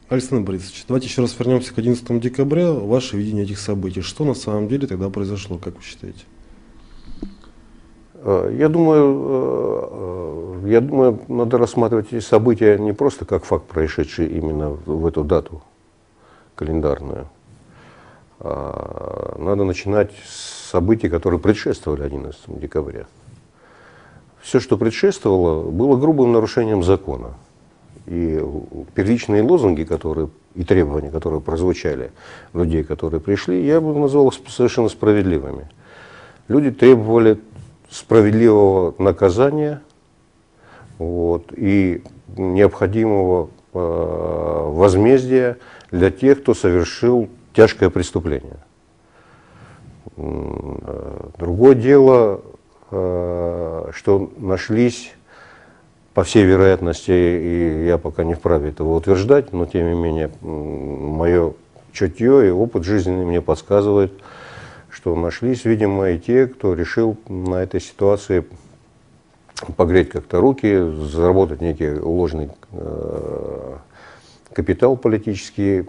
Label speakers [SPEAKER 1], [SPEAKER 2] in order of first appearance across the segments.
[SPEAKER 1] Александр Борисович, давайте еще раз вернемся к 11 декабря. Ваше видение этих событий. Что на самом деле тогда произошло, как вы считаете?
[SPEAKER 2] Я думаю, надо рассматривать эти события не просто как факт, происшедший именно в эту дату календарную. Надо начинать с событий, которые предшествовали 11 декабря. Все, что предшествовало, было грубым нарушением закона. И первичные лозунги, и требования, которые прозвучали людей, которые пришли, я бы назвал их совершенно справедливыми. Люди требовали справедливого наказания и необходимого возмездия для тех, кто совершил тяжкое преступление. Другое дело, что нашлись, по всей вероятности, и я пока не вправе этого утверждать, но тем не менее мое чутье и опыт жизненный мне подсказывает, что нашлись, видимо, и те, кто решил на этой ситуации погреть как-то руки, заработать некий ложный капитал политический,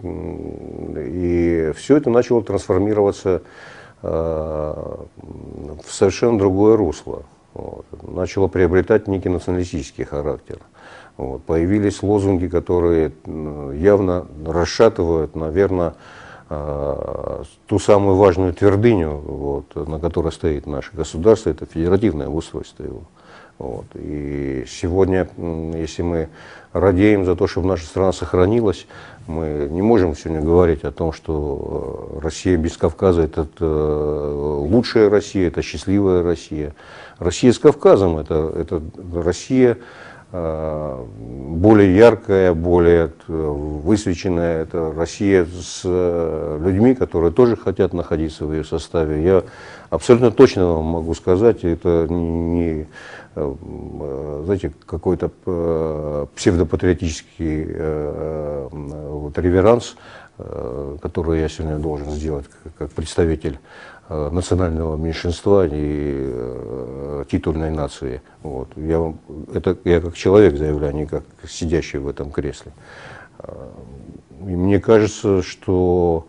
[SPEAKER 2] и все это начало трансформироваться в совершенно другое русло. Начало приобретать некий националистический характер. Появились лозунги, которые явно расшатывают, наверное, ту самую важную твердыню, на которой стоит наше государство, это федеративное устройство его. И сегодня, если мы радеем за то, чтобы наша страна сохранилась, мы не можем сегодня говорить о том, что Россия без Кавказа – это лучшая Россия, это счастливая Россия. Россия с Кавказом – это Россия более яркая, более высвеченная. Это Россия с людьми, которые тоже хотят находиться в ее составе. Я абсолютно точно вам могу сказать, это не знаете, какой-то псевдопатриотический реверанс, который я сегодня должен сделать как представитель национального меньшинства и титульной нации. Это я как человек заявляю, а не как сидящий в этом кресле. И мне кажется, что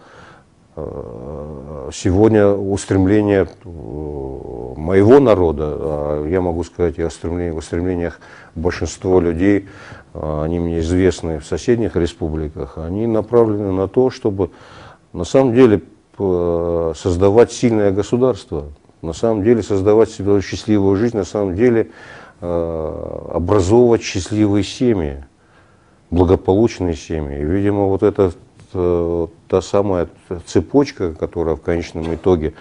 [SPEAKER 2] сегодня устремление моего народа, а я могу сказать и о устремлениях большинства людей, они мне известны в соседних республиках, они направлены на то, чтобы на самом деле создавать сильное государство, на самом деле создавать себе счастливую жизнь, на самом деле образовывать счастливые семьи, благополучные семьи. И, видимо, это та самая цепочка, которая в конечном итоге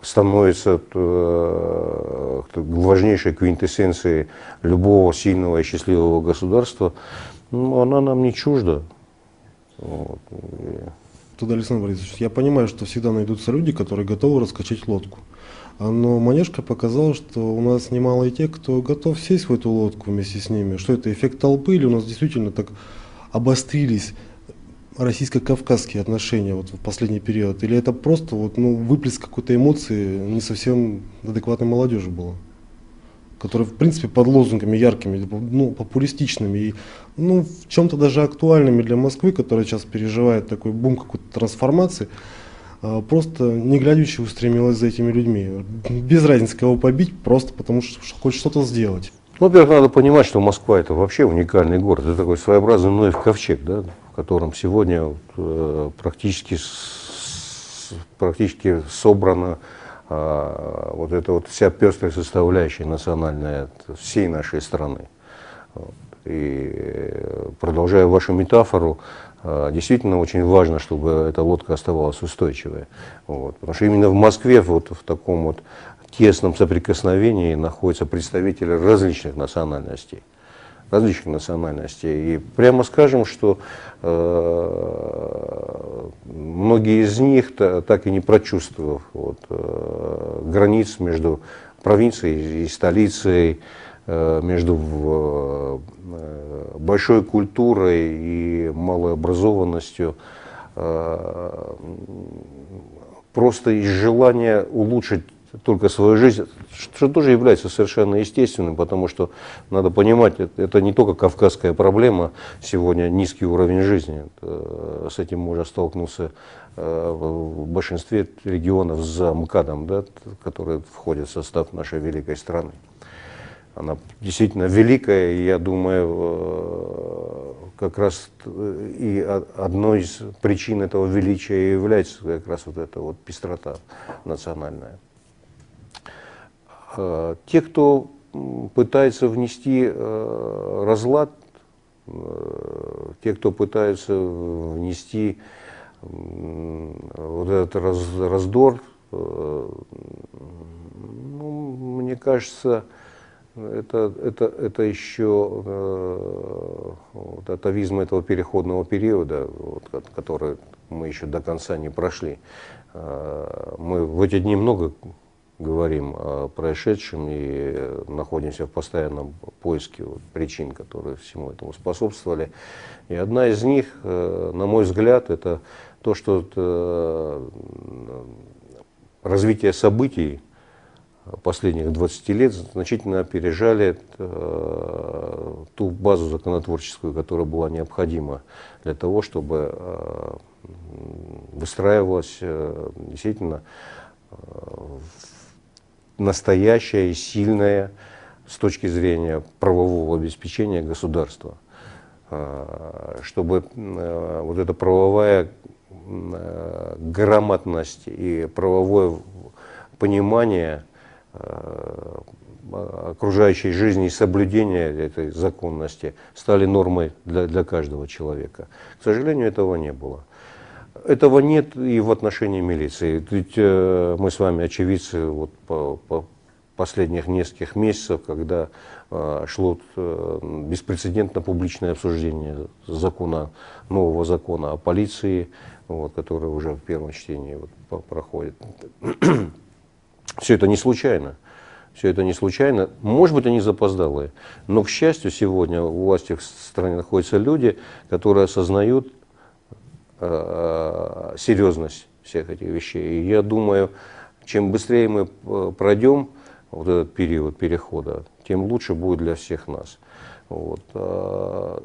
[SPEAKER 2] становится важнейшей квинтэссенцией любого сильного и счастливого государства, она нам не чужда.
[SPEAKER 1] Тогда, Александр Борисович, я понимаю, что всегда найдутся люди, которые готовы раскачать лодку. Но Манежка показала, что у нас немало и тех, кто готов сесть в эту лодку вместе с ними. Что это, эффект толпы, или у нас действительно так обострились российско-кавказские отношения в последний период? Или это просто выплеск какой-то эмоции не совсем адекватной молодежи было? Которые, в принципе, под лозунгами яркими, популистичными и в чем-то даже актуальными для Москвы, которая сейчас переживает такой бум какой-то трансформации, просто не глядячи устремилась за этими людьми. Без разницы, кого побить, просто потому что хочет что-то сделать.
[SPEAKER 2] Во-первых, надо понимать, что Москва – это вообще уникальный город. Это такой своеобразный Ноев ковчег, да, в котором сегодня практически собрана вся пестрая составляющая национальная всей нашей страны. И продолжая вашу метафору, действительно очень важно, чтобы эта лодка оставалась устойчивой. Потому что именно в Москве в таком тесном соприкосновении находятся представители различных национальностей. И прямо скажем, что многие из них, так и не прочувствовав границ между провинцией и столицей, между большой культурой и малой образованностью, просто из желания улучшить только свою жизнь, что тоже является совершенно естественным, потому что надо понимать, это не только кавказская проблема, сегодня низкий уровень жизни. С этим можно столкнуться в большинстве регионов за МКАДом, да, которые входят в состав нашей великой страны. Она действительно великая, и я думаю, как раз и одной из причин этого величия является как раз вот эта вот пестрота национальная. Те, кто пытается внести разлад, те, кто пытается внести вот этот раздор, ну, мне кажется, это еще вот, атовизм этого переходного периода, вот, который мы еще до конца не прошли. Мы в эти дни много говорим о происшедшем и находимся в постоянном поиске вот, причин, которые всему этому способствовали. И одна из них, на мой взгляд, это то, что развитие событий последних 20 лет значительно опережали ту базу законотворческую, которая была необходима для того, чтобы выстраивалась действительно настоящее и сильное с точки зрения правового обеспечения государства, чтобы вот эта правовая грамотность и правовое понимание окружающей жизни и соблюдение этой законности стали нормой для каждого человека. К сожалению, этого не было. Этого нет и в отношении милиции. Ведь мы с вами очевидцы вот по последних нескольких месяцев, когда шло беспрецедентно публичное обсуждение нового закона о полиции, вот, который уже в первом чтении вот, проходит. Все это не случайно. Все это не случайно. Может быть, они запоздалые. Но, к счастью, сегодня у власти в стране находятся люди, которые осознают серьезность всех этих вещей. И я думаю, чем быстрее мы пройдем вот этот период перехода, тем лучше будет для всех нас. Вот. А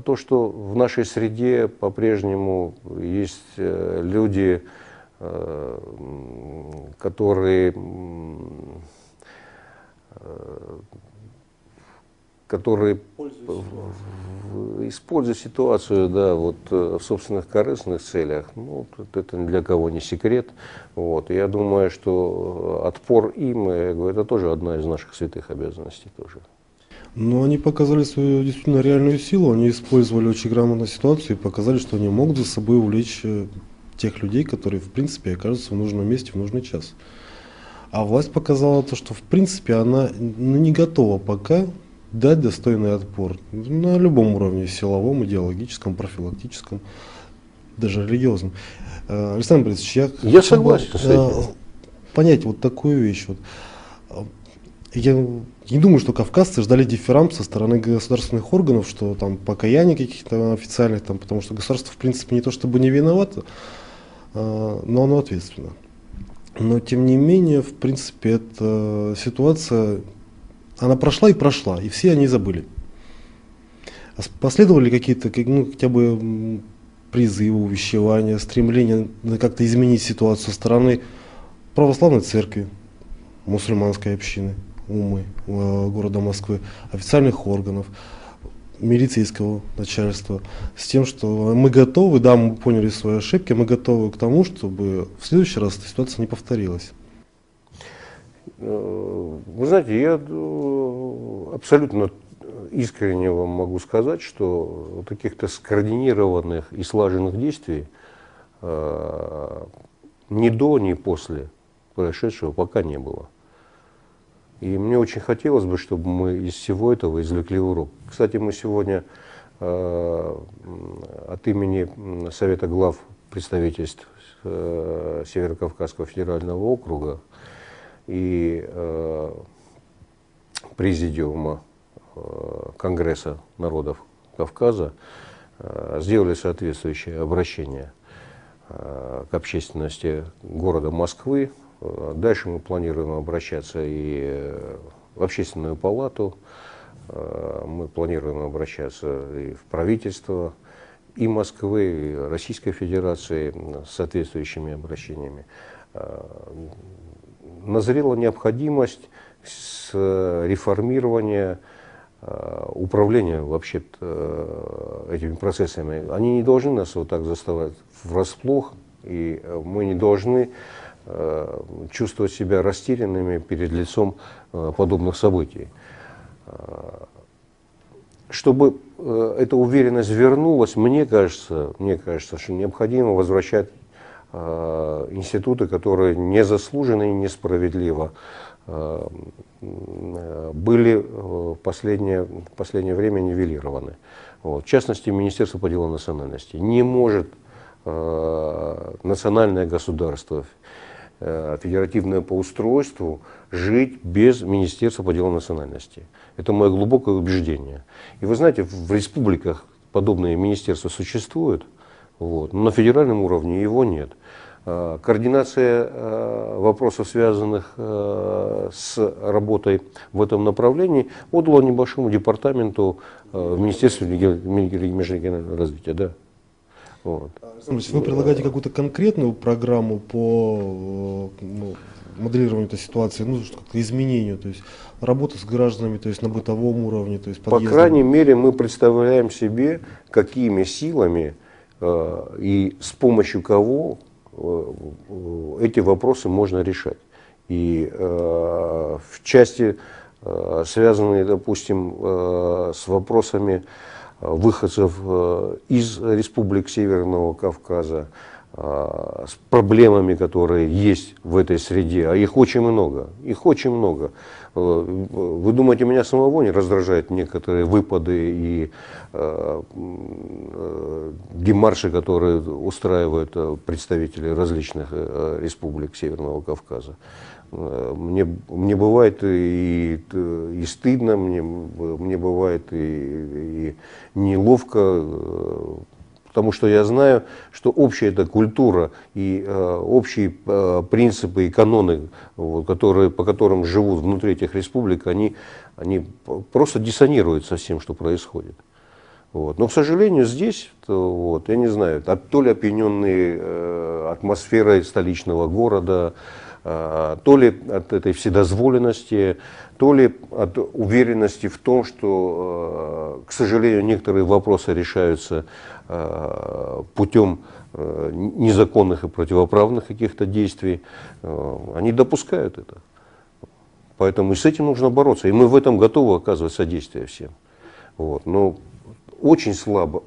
[SPEAKER 2] то, что в нашей среде по-прежнему есть люди, которые используют ситуацию, да, вот, в собственных корыстных целях, ну, это ни для кого не секрет. Вот. Я думаю, что отпор им, это тоже одна из наших святых обязанностей. Тоже.
[SPEAKER 1] Но они показали свою действительно реальную силу, они использовали очень грамотно ситуацию и показали, что они могут за собой увлечь тех людей, которые в принципе окажутся в нужном месте в нужный час. А власть показала то, что в принципе она не готова пока дать достойный отпор на любом уровне, силовом, идеологическом, профилактическом, даже религиозном. Александр Борисович,
[SPEAKER 2] я согласен с этим.
[SPEAKER 1] Понять вот такую вещь. Вот. Я не думаю, что кавказцы ждали дифферамп со стороны государственных органов, что там покаяний каких-то официальных, там, потому что государство в принципе не то чтобы не виновато, но оно ответственно. Но тем не менее, в принципе, эта ситуация, она прошла, и все они забыли. Последовали какие-то, ну, хотя бы призывы, увещевания, стремления как-то изменить ситуацию со стороны православной церкви, мусульманской общины, Уммы, города Москвы, официальных органов, милицейского начальства, с тем, что мы готовы, да, мы поняли свои ошибки, мы готовы к тому, чтобы в следующий раз эта ситуация не повторилась.
[SPEAKER 2] Вы знаете, я абсолютно искренне вам могу сказать, что каких-то скоординированных и слаженных действий ни до, ни после происшедшего пока не было. И мне очень хотелось бы, чтобы мы из всего этого извлекли урок. Кстати, мы сегодня от имени Совета глав представительств Северо-Кавказского федерального округа и Президиума Конгресса народов Кавказа сделали соответствующее обращение к общественности города Москвы, Дальше мы планируем обращаться и в Общественную палату, мы планируем обращаться и в правительство, и Москвы, и Российской Федерации с соответствующими обращениями. Назрела необходимость реформирования управления вообще этими процессами. Они не должны нас вот так заставать врасплох, и мы не должны чувствовать себя растерянными перед лицом подобных событий. Чтобы эта уверенность вернулась, мне кажется, что необходимо возвращать институты, которые незаслуженно и несправедливо были в последнее время нивелированы. Вот. В частности, Министерство по делам национальностей. Не может национальное государство, федеративное по устройству, жить без Министерства по делам национальностей. Это мое глубокое убеждение. И вы знаете, в республиках подобные министерства существуют, вот, но на федеральном уровне его нет. Координация вопросов, связанных с работой в этом направлении, отдала небольшому департаменту в Министерстве межрегионального развития. Да. Вот.
[SPEAKER 1] Вы предлагаете какую-то конкретную программу по моделированию этой ситуации, как-то изменению, то есть работа с гражданами, то есть на бытовом уровне, то есть подъездом?
[SPEAKER 2] По крайней мере, мы представляем себе, какими силами и с помощью кого эти вопросы можно решать. И в части, связанные, допустим, с вопросами выходцев из республик Северного Кавказа, с проблемами, которые есть в этой среде, а их очень много, Вы думаете, меня самого не раздражают некоторые выпады и демарши, которые устраивают представители различных республик Северного Кавказа? Мне бывает и стыдно, мне бывает и неловко, потому что я знаю, что общая эта культура и общие принципы и каноны, по которым живут внутри этих республик, они просто диссонируют со всем, что происходит. Вот. Но, к сожалению, здесь, я не знаю, то ли опьяненные атмосферой столичного города, то ли от этой вседозволенности, то ли от уверенности в том, что, к сожалению, некоторые вопросы решаются путем незаконных и противоправных каких-то действий, они допускают это. Поэтому и с этим нужно бороться. И мы в этом готовы оказывать содействие всем. Вот. Но очень слабо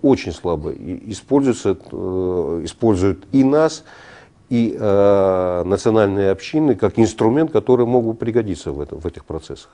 [SPEAKER 2] используют и нас, и национальные общины как инструмент, который мог бы пригодиться в этих процессах.